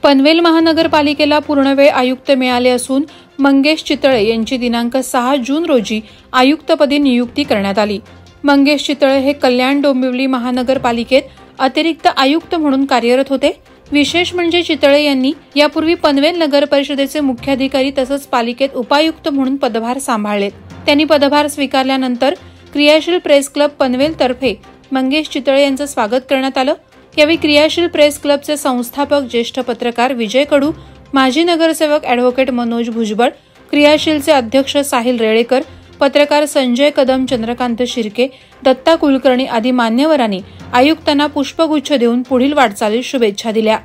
पनवेल महानगरपालिकेला पूर्णवेळ आयुक्त मिळाले असून मंगेश चितळे यांची दिनांक 6 जून रोजी आयुक्तपदी नियुक्ती करण्यात आली। मंगेश चितळे हे कल्याण डोंबिवली महानगरपालिकेत अतिरिक्त आयुक्त म्हणून कार्यरत होते। विशेष म्हणजे चितळे यांनी यापूर्वी पनवेल नगर परिषदेचे मुख्याधिकारी तसंच पालिकेत उपायुक्त म्हणून पदभार सांभाळले। त्यांनी पदभार स्वीकारल्यानंतर क्रियाशील प्रेस क्लब पनवेल तर्फे मंगेश चितळे यांचं स्वागत करण्यात आलं। यावेळी क्रियाशील प्रेस क्लबचे संस्थापक ज्येष्ठ पत्रकार विजय कडू, माजी नगरसेवक ॲडव्होकेट मनोज भुजबळ, क्रियाशीलचे अध्यक्ष साहिल रेळेकर, पत्रकार संजय कदम, चंद्रकांत शिर्के, दत्ता कुलकर्णी आदी मान्यवरांनी आयुक्तांना पुष्पगुच्छ देऊन पुढील वाटचालीस शुभेच्छा दिल्या।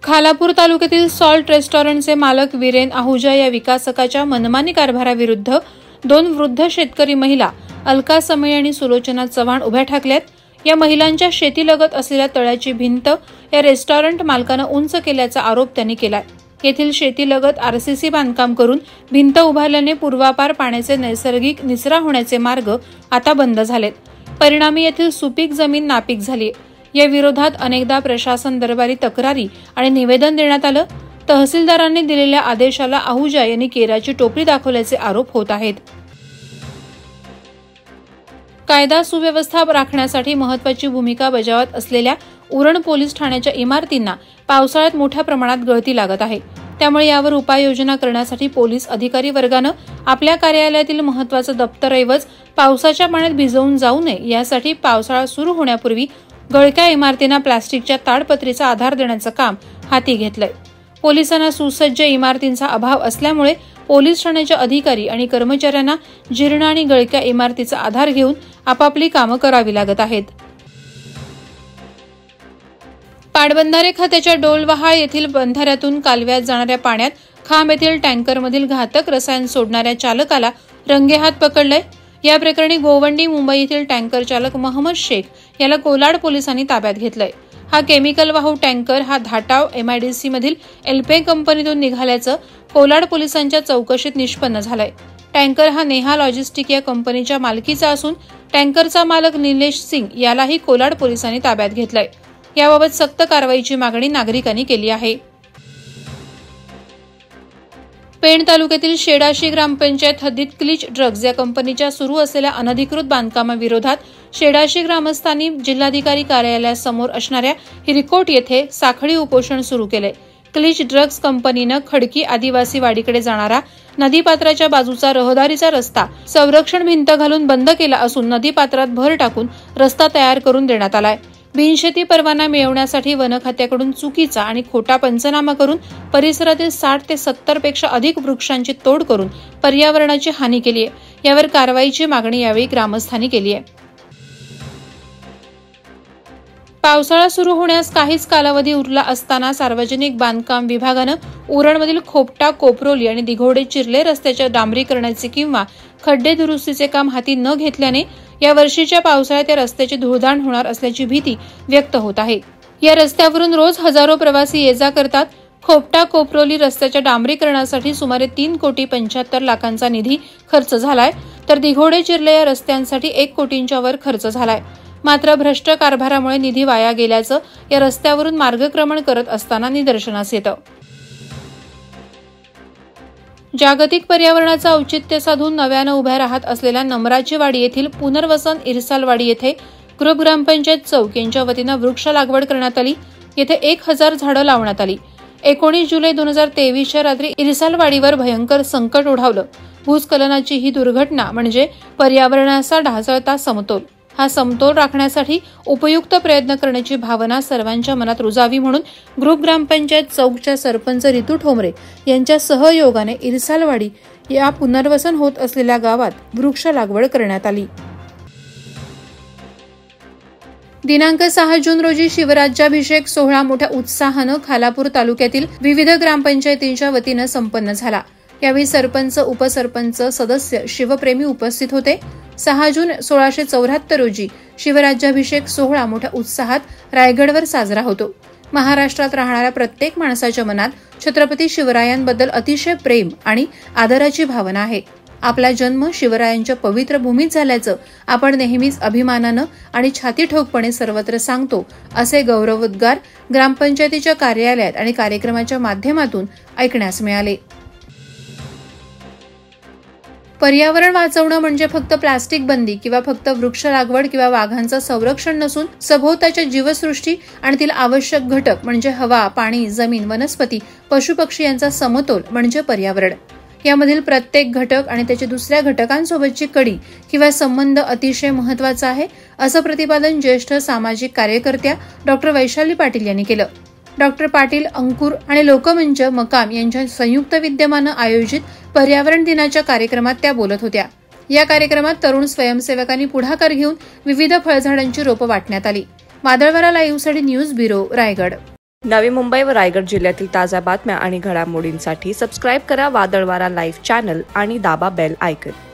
खालापूर तालुक्यातील सॉल्ट रेस्टॉरंटचे मालक वीरेन आहुजा या विकासकाच्या मनमानी कारभाराविरुद्ध 2 वृद्ध शेतकरी महिला अलका समेळ आणि सुलोचना चव्हाण उभ्या ठाकल्यात। या महिलांच्या शेतीलगत असलेल्या तळ्याची भिंत या रेस्टॉरंट मालकानं उंच केल्याचा आरोप त्यांनी केलाय। येथील शेतीलगत आरसीसी बांधकाम करून भिंत उभारल्याने पूर्वापार पाण्याचे नैसर्गिक निचरा होण्याचे मार्ग आता बंद झालेत। परिणामी येथील सुपीक जमीन नापीक झाली। या विरोधात अनेकदा प्रशासन दरबारी तक्रारी आणि निवेदन देण्यात आलं। तहसीलदारांनी दिलेल्या आदेशाला आहुजा यांनी केराची टोपली दाखवल्याचे आरोप होत आहेत। कायदा सुव्यवस्था राखण्यासाठी महत्त्वाची भूमिका बजावत असलेल्या उरण पोलीस ठाण्याच्या इमारतींना पावसाळ्यात मोठ्या प्रमाणात गळती लागत आहे। त्यामुळे यावर उपाययोजना करण्यासाठी पोलीस अधिकारी वर्गानं आपल्या कार्यालयातील महत्त्वाचं दप्तरऐवज पावसाच्या पाण्यात भिजवून जाऊ नये यासाठी पावसाळा सुरू होण्यापूर्वी गळक्या इमारतींना प्लास्टिकच्या ताडपत्रीचा आधार देण्याचं काम हाती घेतलंय। पोलिसांना सुसज्ज इमारतींचा अभाव असल्यामुळे पोलीस ठाण्याच्या अधिकारी आणि कर्मचाऱ्यांना जीर्ण आणि गळक्या इमारतीचा आधार घेऊन आपापली कामं करावी लागत आहेत। पाटबंधारे खात्याच्या डोलवहाळ येथील बंधाऱ्यातून कालव्यात जाणाऱ्या पाण्यात खांब येथील टँकरमधील घातक रसायन सोडणाऱ्या चालकाला रंगेहात पकडलंय। या प्रकरणी गोवंडी मुंबई येथील टँकर चालक मोहम्मद शेख याला कोलाड पोलिसांनी ताब्यात घेतलंय। हा केमिकल वाहू टँकर हा धाटाव MIDC मधील एल्पे कंपनीतून निघाल्याचं कोलाड पोलिसांच्या चौकशीत निष्पन्न झालंय। टँकर हा नेहा लॉजिस्टिक या कंपनीच्या मालकीचा असून टँकरचा मालक निलेश सिंग यालाही कोलाड पोलिसांनी ताब्यात घेतलंय। याबाबत सक्त कारवाईची मागणी नागरिकांनी केली आहे। पेण तालुक्यातील शेडाशी ग्रामपंचायत हद्दीत क्लिच ड्रग्ज या कंपनीच्या सुरू असलेल्या अनधिकृत बांधकामाविरोधात शेडाशी ग्रामस्थांनी जिल्हाधिकारी कार्यालयासमोर असणाऱ्या हिरकोट येथे साखळी उपोषण सुरू केले। क्लिच ड्रग्ज कंपनीनं खडकी आदिवासी वाडीकडे जाणारा नदीपात्राच्या बाजूचा रहदारीचा रस्ता संरक्षण भिंत घालून बंद केला असून नदीपात्रात भर टाकून रस्ता तयार करून देण्यात आलाय। बिनशेती परवाना मिळवण्यासाठी वन खात्याकडून चुकीचा आणि खोटा पंचनामा करून परिसरातील 60 ते 70 पेक्षा अधिक वृक्षांची तोड करून पर्यावरणाची हानी केली आहे। यावर कारवाईची मागणी यावेळी ग्रामस्थांनी केली आहे। पावसाळा सुरू होण्यास काहीच कालावधी उरला असताना सार्वजनिक बांधकाम विभागानं उरणमधील खोपटा, कोपरोली आणि दिघोडे चिर्ले रस्त्याच्या डांबरीकरणाचे किंवा खड्डे दुरुस्तीचे काम हाती न घेतल्याने या वर्षीच्या पावसाळ्यात या रस्त्याची धूळधाण होणार असल्याची भीती व्यक्त होत आहे। या रस्त्यावरून रोज हजारो प्रवासी ये-जा करतात। खोपटा कोपरोली रस्त्याच्या डांबरीकरणासाठी सुमारे 3,75,00,000 निधी खर्च झालाय, तर दिघोडे चिर्ले या रस्त्यांसाठी 1 कोटींच्या वर खर्च झालाय। मात्र भ्रष्ट कारभारामुळे निधी वाया गेल्याचं या रस्त्यावरून मार्गक्रमण करत असताना निदर्शनास येतं। जागतिक पर्यावरणाचं औचित्य साधून नव्यानं उभ्या राहत असलेल्या नमराची वाडी येथील पुनर्वसन इरसालवाडी येथे ग्रुप ग्रामपंचायत चौक यांच्या वतीनं वृक्ष लागवड करण्यात आली। येथे 1000 झाडं लावण्यात आली। 19 जुलै 2023च्या रात्री इरसालवाडीवर भयंकर संकट ओढावलं। भूस्खलनाची ही दुर्घटना म्हणजे पर्यावरणाचा ढासळता समतोल। हा समतोल राखण्यासाठी उपयुक्त प्रयत्न करण्याची भावना सर्वांच्या मनात रुजावी म्हणून ग्रुप ग्रामपंचायत चौकच्या सरपंच रितू ठोंबरे यांच्या सहयोगाने इरसालवाडी या पुनर्वसन होत असलेल्या गावात वृक्ष लागवड करण्यात आली। दिनांक 6 जून रोजी शिवराज्याभिषेक सोहळा मोठ्या उत्साहानं खालापूर तालुक्यातील विविध ग्रामपंचायतींच्या वतीनं संपन्न झाला। यावेळी सरपंच, उपसरपंच, सदस्य, शिवप्रेमी उपस्थित होते। 6 जून 1674 रोजी शिवराज्याभिषेक सोहळा मोठ्या उत्साहात रायगडवर साजरा होतो। महाराष्ट्रात राहणाऱ्या प्रत्येक माणसाच्या मनात छत्रपती शिवरायांबद्दल अतिशय प्रेम आणि आदराची भावना आहे। आपला जन्म शिवरायांच्या पवित्र भूमीत झाल्याचं आपण नेहमीच अभिमानानं आणि छाती ठोकपणे सर्वत्र सांगतो, असे गौरवोद्गार ग्रामपंचायतीच्या कार्यालयात आणि कार्यक्रमाच्या माध्यमातून ऐकण्यास मिळाले. पर्यावरण वाचवणं म्हणजे फक्त प्लास्टिक बंदी किंवा फक्त वृक्ष लागवड किंवा वाघांचं संरक्षण नसून सभोवताच्या जीवसृष्टी आणि तिला आवश्यक घटक म्हणजे हवा, पाणी, जमीन, वनस्पती, पशुपक्षी यांचा समतोल म्हणजे पर्यावरण. यामधील प्रत्येक घटक आणि त्याच्या दुसऱ्या घटकांसोबतची कडी किंवा संबंध अतिशय महत्वाचा आहे, असं प्रतिपादन ज्येष्ठ सामाजिक कार्यकर्त्या डॉक्टर वैशाली पाटील यांनी केलं. डॉक्टर पाटील, अंकुर आणि लोकमंच मकाम यांच्या संयुक्त विद्यमानं आयोजित पर्यावरण दिनाच्या कार्यक्रमात त्या बोलत होत्या. या कार्यक्रमात तरुण स्वयंसेवकांनी पुढाकार घेऊन विविध फळझाडांची रोपं वाटण्यात आली. वादळवारा लाईव्हसाठी न्यूज ब्युरो, रायगड. नवी मुंबई व रायगड जिल्ह्यातील ताज्या बातम्या आणि घडामोडींसाठी सबस्क्राईब करा वादळवारा लाईव्ह चॅनल आणि दाबा बेल आयकॉन.